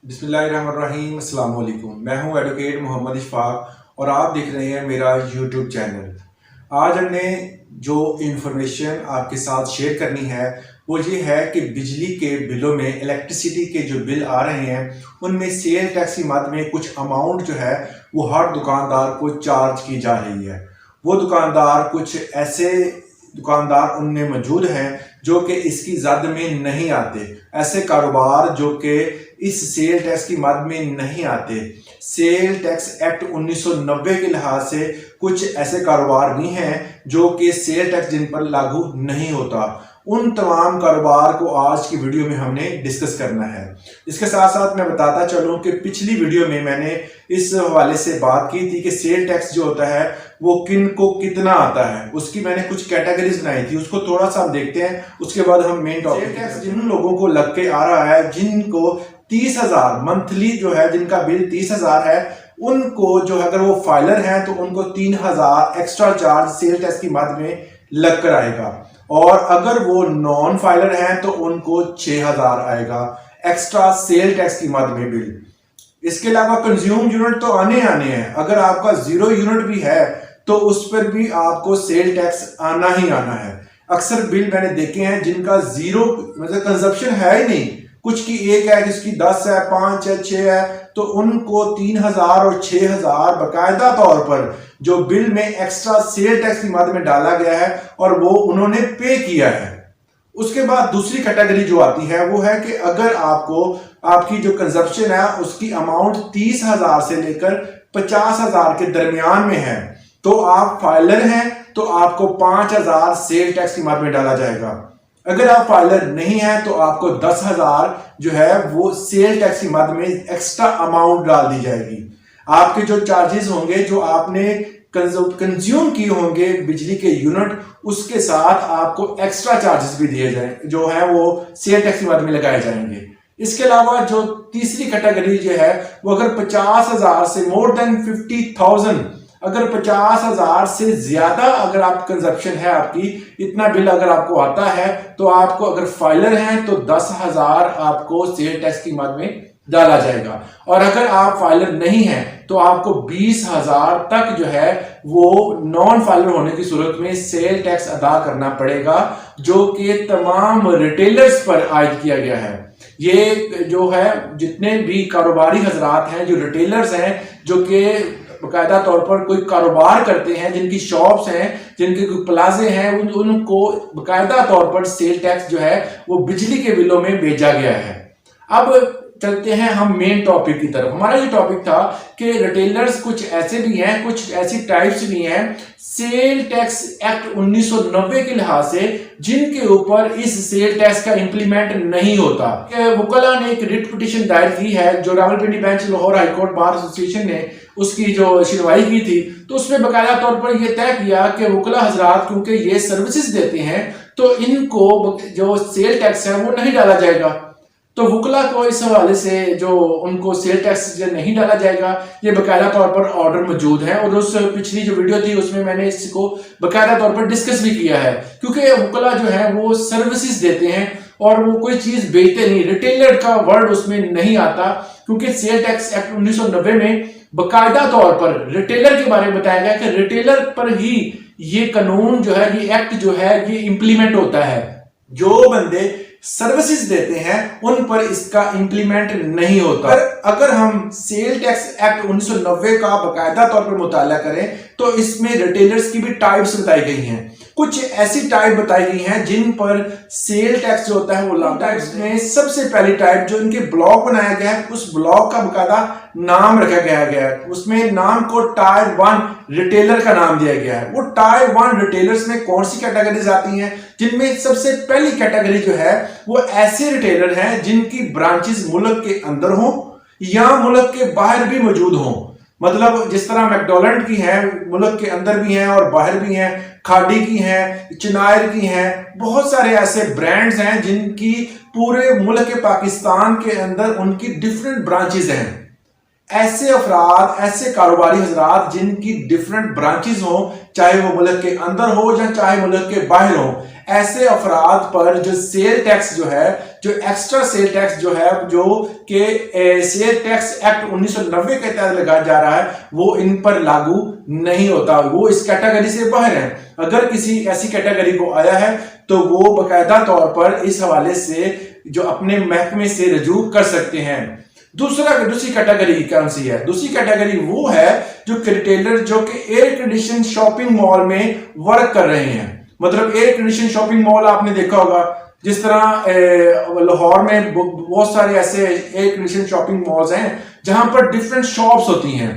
बिस्मिल्लाहिर्रहमानिर्रहीम, अस्सलाम वालेकुम। मैं हूं एडवोकेट मोहम्मद इशफाक और आप देख रहे हैं मेरा यूट्यूब चैनल। आज हमने जो इंफॉर्मेशन आपके साथ शेयर करनी है वो ये है कि बिजली के बिलों में, इलेक्ट्रिसिटी के जो बिल आ रहे हैं उनमें सेल टैक्स की मद में कुछ अमाउंट जो है वो हर दुकानदार को चार्ज की जा रही है। वो दुकानदार, कुछ ऐसे दुकानदार उनमें मौजूद हैं जो कि इसकी जद में नहीं आते, ऐसे कारोबार जो कि इस सेल टैक्स की मद में नहीं आते। सेल टैक्स एक्ट 1990 के लिहाज से कुछ ऐसे कारोबार भी हैं जो कि सेल टैक्स जिन पर लागू नहीं होता। उन तमाम कारोबार को आज की वीडियो में हमने डिस्कस करना है। इसके साथ साथ मैं बताता चलूं कि पिछली वीडियो में मैंने इस हवाले से बात की थी कि सेल टैक्स जो होता है वो किन को कितना आता है, उसकी मैंने कुछ कैटेगरीज बनाई थी, उसको थोड़ा सा हम देखते हैं, उसके बाद हम मेन टॉपिक। टैक्स जिन लोगों को लग के आ रहा है, जिनको 30,000 मंथली जो है, जिनका बिल 30,000 है, उनको जो अगर वो फाइलर हैं तो उनको 3,000 एक्स्ट्रा चार्ज सेल टैक्स की मद में लग कर आएगा, और अगर वो नॉन फाइलर हैं तो उनको 6,000 आएगा एक्स्ट्रा सेल टैक्स की मद में बिल। इसके अलावा कंज्यूम यूनिट तो आने हैं, अगर आपका 0 यूनिट भी है तो उस पर भी आपको सेल टैक्स आना ही आना है। अक्सर बिल मैंने देखे हैं जिनका 0 मतलब कंजप्शन है ही नहीं, कुछ की 1 है, किसकी 10 है, 5 है, 6 है, तो उनको 3,000 और 6,000 बाकायदा तौर पर जो बिल में एक्स्ट्रा सेल टैक्स की मद में डाला गया है और वो उन्होंने पे किया है। उसके बाद दूसरी कैटेगरी जो आती है वो है कि अगर आपको आपकी जो कंजप्शन है उसकी अमाउंट 30,000 से लेकर 50,000 के दरमियान में है तो आप फाइलर हैं तो आपको 5,000 सेल टैक्स की मद में डाला जाएगा। अगर आप फाइलर नहीं है तो आपको 10,000 जो है वो सेल टैक्स की मद में एक्स्ट्रा अमाउंट डाल दी जाएगी। आपके जो चार्जेस होंगे, जो आपने कंज्यूम किए होंगे बिजली के यूनिट, उसके साथ आपको एक्स्ट्रा चार्जेस भी दिए जाए जो है वो सेल टैक्स की मद में लगाए जाएंगे। इसके अलावा जो तीसरी कैटेगरी जो है वो अगर 50,000 से मोर देन 50,000, अगर 50,000 से ज्यादा अगर आप कंजप्शन है, आपकी इतना बिल अगर आपको आता है तो आपको, अगर फाइलर हैं तो 10,000 आपको सेल टैक्स की मद में डाला जाएगा, और अगर आप फाइलर नहीं हैं तो आपको 20,000 तक जो है वो नॉन फाइलर होने की सूरत में सेल टैक्स अदा करना पड़ेगा, जो कि तमाम रिटेलर्स पर आयद किया गया है। ये जो है जितने भी कारोबारी हजरात हैं, जो रिटेलर्स हैं, जो कि बाकायदा तौर पर कोई कारोबार करते हैं, जिनकी शॉप्स हैं, जिनके कोई प्लाजे हैं, उनको बाकायदा तौर पर सेल टैक्स जो है वो बिजली के बिलों में भेजा गया है। अब चलते हैं हम मेन टॉपिक की तरफ। हमारा ये टॉपिक था कि रिटेलर्स कुछ ऐसे भी हैं, कुछ ऐसी टाइप्स भी हैं सेल टैक्स एक्ट 1990 के लिहाज से जिनके ऊपर इस सेल टैक्स का इंप्लीमेंट नहीं होता। वकला ने एक रिट पिटीशन दायर की है जो Rawalpindi bench Lahore high court bar association ने उसकी जो सुनवाई की थी, तो उसमें बाकायदा तौर पर यह तय किया कि वकला हजरात क्योंकि ये सर्विसेज देते हैं तो इनको जो सेल टैक्स है वो नहीं डाला जाएगा। तो वकला को इस हवाले से जो उनको सेल टैक्स नहीं डाला जाएगा, ये बाकायदा तौर पर ऑर्डर मौजूद है, और उस पिछली जो वीडियो थी उसमें मैंने इसको बाकायदा तौर पर डिस्कस भी किया है, क्योंकि वकला जो है वो सर्विसेज देते हैं और वो कोई चीज बेचते नहीं। रिटेलर का वर्ड उसमें नहीं आता, क्योंकि सेल टैक्स एक्ट 1990 में बाकायदा तौर पर रिटेलर के बारे में बताया गया कि रिटेलर पर ही ये कानून जो है, ये एक्ट जो है ये इंप्लीमेंट होता है। जो बंदे सर्विसेज देते हैं उन पर इसका इंप्लीमेंट नहीं होता। अगर हम सेल टैक्स एक्ट 1990 का बाकायदा तौर पर मुताला करें तो इसमें रिटेलर्स की भी टाइप्स बताई गई हैं। कुछ ऐसी टाइप बताई गई हैं जिन पर सेल टैक्स जो होता है वो लागू। टाइप्स में सबसे पहली टाइप जो इनके ब्लॉक बनाया गया है, उस ब्लॉक का बाकायदा नाम रखा गया है, उसमें नाम को टायर 1 रिटेलर का नाम दिया गया है। वो टायर 1 रिटेलर्स में कौन सी कैटेगरीज आती हैं, जिनमें सबसे पहली कैटेगरी जो है वो ऐसे रिटेलर हैं जिनकी ब्रांचेस मुल्क के अंदर हो या मुल्क के बाहर भी मौजूद हो। मतलब जिस तरह मैकडोनल्ड की है, मुल्क के अंदर भी हैं और बाहर भी हैं, खाड़ी की हैं, चिनायर की हैं, बहुत सारे ऐसे ब्रांड्स हैं जिनकी पूरे मुल्क के पाकिस्तान के अंदर उनकी डिफरेंट ब्रांचेस हैं। ऐसे अफराद, ऐसे कारोबारी हजरात जिनकी डिफरेंट ब्रांचेस हो, चाहे वो मुल्क के अंदर हो या चाहे मुल्क के बाहर हो, ऐसे अफराद पर जो सेल टैक्स जो है जो एक्स्ट्रा सेल टैक्स जो है जो कि सेल टैक्स एक्ट 1990 के तहत लगाया जा रहा है वो इन पर लागू नहीं होता, वो इस कैटेगरी से बाहर है। अगर किसी ऐसी कैटेगरी को आया है तो वो बकायदा तौर पर इस हवाले से जो अपने महकमे से रजू कर सकते हैं। दूसरी कैटेगरी कौन सी है? दूसरी कैटेगरी वो है जो रिटेलर जो कि एयर कंडीशन शॉपिंग मॉल में वर्क कर रहे हैं। मतलब एयर कंडीशन शॉपिंग मॉल आपने देखा होगा, जिस तरह लाहौर में बहुत सारे ऐसे एयर कंडीशन शॉपिंग मॉल्स हैं जहां पर डिफरेंट शॉप्स होती हैं,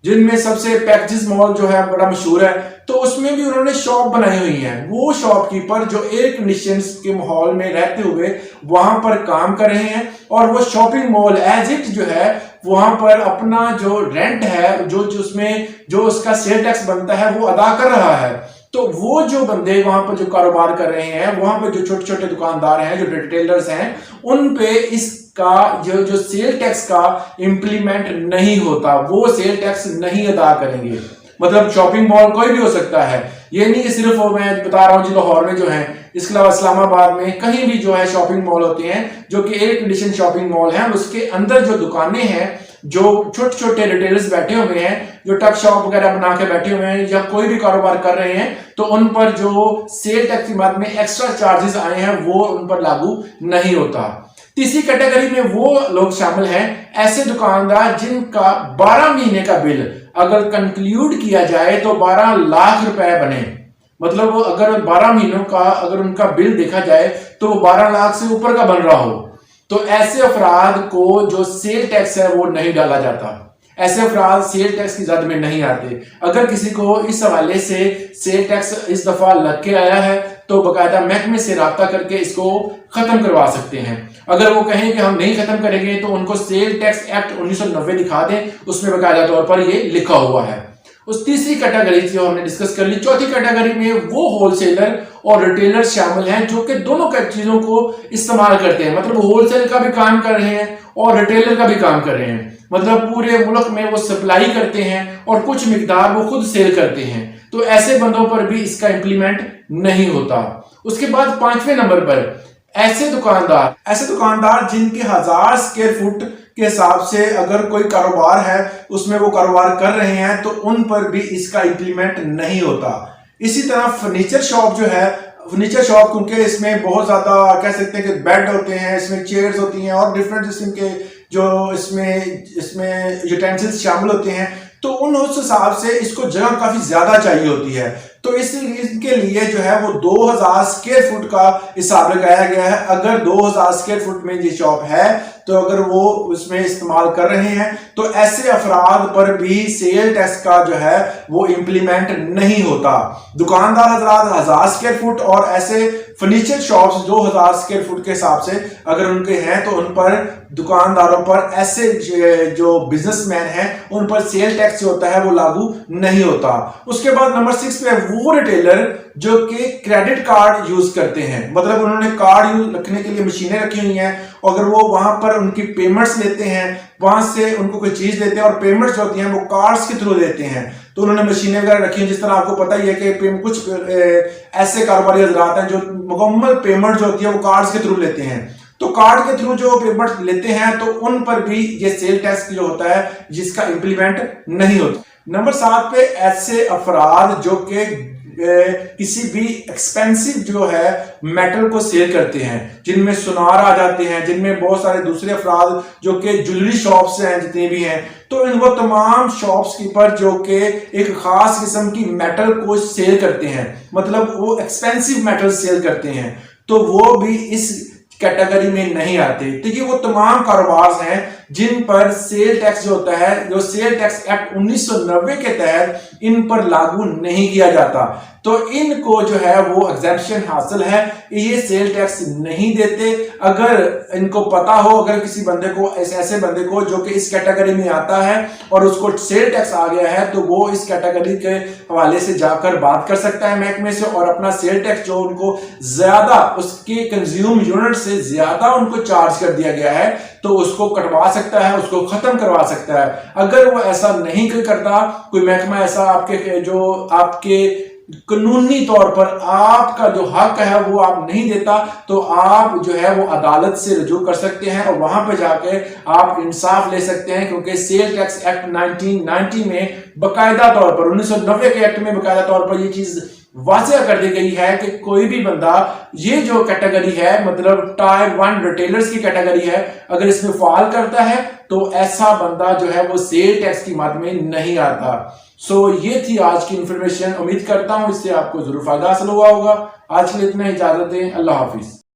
जिनमें सबसे पैकेजेस मॉल जो है बड़ा मशहूर है, तो उसमें भी उन्होंने शॉप बनाई हुई है। वो शॉपकीपर जो एयर कंडीशन के माहौल में रहते हुए वहां पर काम कर रहे हैं और वो शॉपिंग मॉल एज इट जो है वहां पर अपना जो रेंट है जो उसमें जो उसका सेल टैक्स बनता है वो अदा कर रहा है। तो वो जो बंदे वहां पर जो कारोबार कर रहे हैं, वहां पर जो छोटे छोटे दुकानदार हैं, जो रिटेलर्स हैं, उन पे इसका जो सेल टैक्स का इंप्लीमेंट नहीं होता, वो सेल टैक्स नहीं अदा करेंगे। मतलब शॉपिंग मॉल कोई भी हो सकता है, ये नहीं कि सिर्फ मैं बता रहा हूँ जी लाहौर में जो है, इसके अलावा इस्लामाबाद में कहीं भी जो है शॉपिंग मॉल होते हैं जो कि एयर कंडीशन शॉपिंग मॉल हैं, उसके अंदर जो दुकानें हैं, जो छोटे छोटे रिटेलर्स बैठे हुए हैं, जो टक शॉप वगैरह बना के बैठे हुए हैं या कोई भी कारोबार कर रहे हैं, तो उन पर जो सेल टैक्स की बात में एक्स्ट्रा चार्जेस आए हैं वो उन पर लागू नहीं होता। तीसरी कैटेगरी में वो लोग शामिल हैं, ऐसे दुकानदार जिनका 12 महीने का बिल अगर कंक्लूड किया जाए तो 12 लाख रुपए बने। मतलब अगर 12 महीनों का अगर उनका बिल देखा जाए तो वो 12 लाख से ऊपर का बन रहा हो, तो ऐसे अफराद को जो सेल टैक्स है वो नहीं डाला जाता। ऐसे अफराद सेल टैक्स की जद में नहीं आते। अगर किसी को इस हवाले से सेल टैक्स इस दफा लग के आया है तो बाकायदा महकमे से राब्ता करके इसको खत्म करवा सकते हैं। अगर वो कहें कि हम नहीं खत्म करेंगे तो उनको सेल टैक्स एक्ट 1990 दिखा दें, उसमें बाकायदा तौर पर ये लिखा हुआ है। उस तीसरी कैटेगरी जो हमने डिस्कस कर ली। चौथी कैटेगरी में वो होलसेलर और रिटेलर शामिल हैं जो कि दोनों चीजों को इस्तेमाल करते हैं। मतलब होलसेल का भी काम कर रहे हैं और रिटेलर का भी काम कर रहे हैं। मतलब पूरे मुल्क में वो सप्लाई करते हैं और कुछ मिकदार वो खुद सेल करते हैं। तो ऐसे बंदों पर भी इसका इंप्लीमेंट नहीं होता। उसके बाद 5वें नंबर पर ऐसे दुकानदार जिनके 1000 स्क्वायर फुट के हिसाब से अगर कोई कारोबार है उसमें वो कारोबार कर रहे हैं तो उन पर भी इसका इंप्लीमेंट नहीं होता। इसी तरह फर्नीचर शॉप जो है, फर्नीचर शॉप क्योंकि इसमें बहुत ज्यादा कह सकते हैं कि बेड होते हैं, इसमें चेयर्स होती हैं और डिफरेंट किस्म के जो इसमें यूटेंसिल्स शामिल होते हैं, तो उस हिसाब से इसको जगह काफी ज्यादा चाहिए होती है। तो इसके लिए जो है वो 2000 स्क्वायर फुट का हिसाब लगाया गया है। अगर 2000 स्क्वायर फुट में ये शॉप है तो अगर वो उसमें इस्तेमाल कर रहे हैं तो ऐसे अफराद पर भी सेल टैक्स का जो है वो इंप्लीमेंट नहीं होता। दुकानदार हजरात 1000 स्क्वायर फुट और ऐसे फर्नीचर शॉप्स 2000 स्क्वायर फुट के हिसाब से अगर उनके हैं तो उन पर दुकानदारों पर ऐसे जो बिजनेसमैन हैं उन पर सेल टैक्स जो होता है वो लागू नहीं होता। उसके बाद नंबर 6 पे वो रिटेलर जो कि क्रेडिट कार्ड यूज करते हैं। मतलब उन्होंने कार्ड यूज रखने के लिए मशीनें रखी हुई हैं, अगर वो वहां पर उनकी पेमेंट्स लेते हैं, वहां से उनको कोई चीज देते हैं और पेमेंट्स जो होती हैं वो कार्ड्स के थ्रू देते हैं, तो उन्होंने मशीनें वगैरह रखी हैं। जिस तरह आपको पता ही है कि कुछ ऐसे कारोबारी हजरात हैं जो मुकम्मल पेमेंट जो होती है वो कार्ड्स के थ्रू लेते हैं, तो कार्ड के थ्रू जो पेमेंट लेते हैं तो उन पर भी ये सेल टैक्स जो होता है जिसका इंप्लीमेंट नहीं होता। नंबर 7 पे ऐसे अफराद जो कि किसी भी एक्सपेंसिव जो है मेटल को सेल करते हैं, जिनमें सुनार आ जाते हैं, जिनमें बहुत सारे दूसरे अफराद जो कि ज्वेलरी शॉप्स हैं जितनी भी हैं, तो इनको तमाम शॉप्स कीपर जो कि एक खास किस्म की मेटल को सेल करते हैं, मतलब वो एक्सपेंसिव मेटल सेल करते हैं, तो वो भी इस कैटेगरी में नहीं आते। तो ये वो तमाम कारोबार हैं जिन पर सेल टैक्स जो होता है, जो सेल टैक्स एक्ट 1990 के तहत इन पर लागू नहीं किया जाता, तो इनको जो है वो एग्जेम्पशन हासिल है, ये सेल टैक्स नहीं देते। अगर इनको पता हो, अगर किसी बंदे को ऐसे बंदे को जो कि इस कैटेगरी में आता है और उसको सेल टैक्स आ गया है, तो वो इस कैटेगरी के हवाले से जाकर बात कर सकता है महकमे से और अपना सेल टैक्स जो उनको ज्यादा उसके कंज्यूम यूनिट से ज्यादा उनको चार्ज कर दिया गया है तो उसको कटवा सकता है, उसको खत्म करवा सकता है। अगर वो ऐसा नहीं करता, कोई महकमा ऐसा आपके कानूनी तौर पर आपका जो हक है वो आप नहीं देता, तो आप जो है वो अदालत से रजू कर सकते हैं और वहां पर जाके आप इंसाफ ले सकते हैं। क्योंकि सेल टैक्स एक्ट 1990 में बकायदा तौर पर 1990 के एक्ट में बकायदा तौर पर ये चीज वाज़ेह कर दी गई है कि कोई भी बंदा ये जो कैटेगरी है, मतलब टायर 1 रिटेलर्स की कैटेगरी है, अगर इसमें फॉल करता है तो ऐसा बंदा जो है वो सेल टैक्स की मद में नहीं आता। सो ये थी आज की इंफॉर्मेशन। उम्मीद करता हूं इससे आपको जरूर फायदा हासिल हुआ होगा। आज के लिए इतना, इजाजत दें। अल्लाह हाफिज।